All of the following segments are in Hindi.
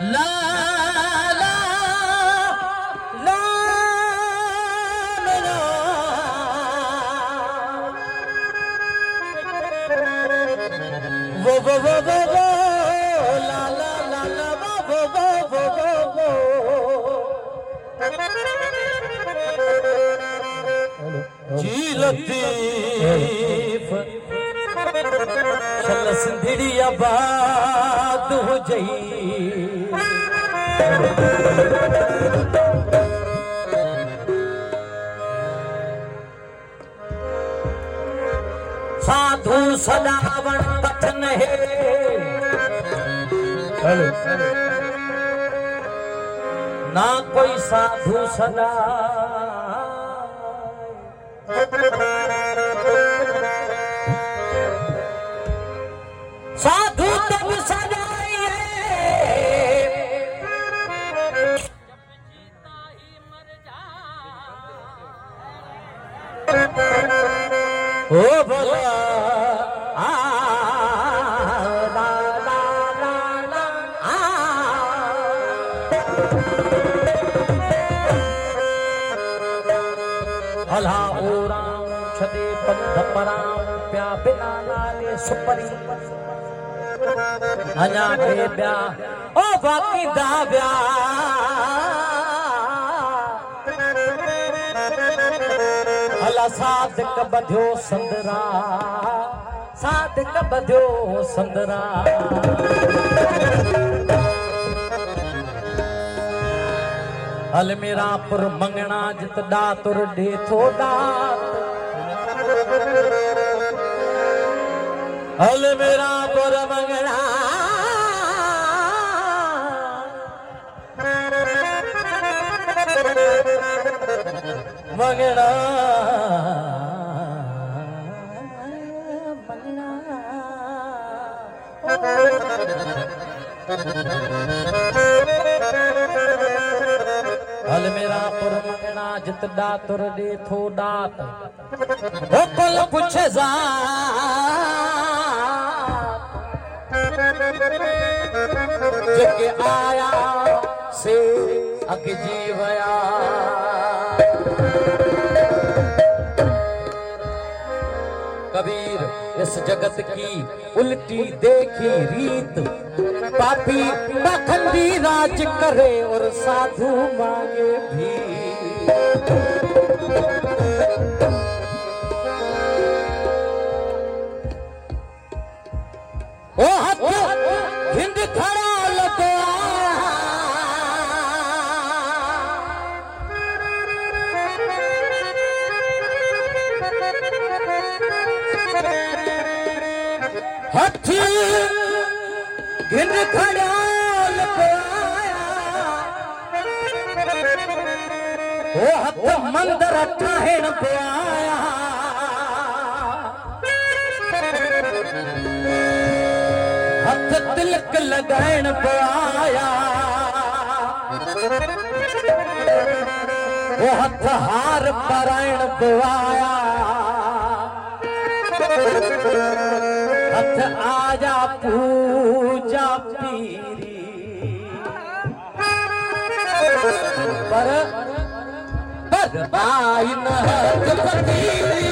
ला ला ला ला वो ला ला ला ला वो जी लतीफ चल सिंधड़ी आबाद हो जई साधु सदावन कथन है ना कोई साधु सदा साधु तब सदाए ओ भला आ ला ला ला ला आ भला ओराम छदे पंध पराम प्या बिना नाले सुपरी अञा के ब्या ओ बाकी दा ब्या अला साधक बध्यो संदरा साधक बध्यो संदरा हल मेरा पुर मंगना जित डातुर डे थो डात हल मेरा पुर मंगना मंगना हल मेरा पुर मंगना जित डातुर डे थो डात ओ कल पुछे जा जके आया से अग जीवया कबीर इस जगत की उल्टी देखी रीत पापी पाखंडी राज करे और साधु मांगे भी ओ हथ हिंद खड़ा लगा हथ हिंद खड़ा लगा ओ हथ मंदर ठाहिण पिया हथ तिलक लगाइण पिया ओ हथ हार पाराइण पिया हथ आजा पूजा पीरी पर आई न हथ फकीरी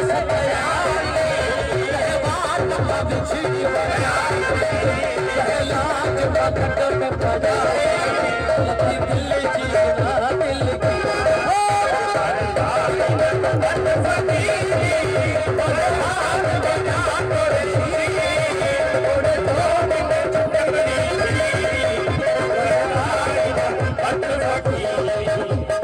Thank you.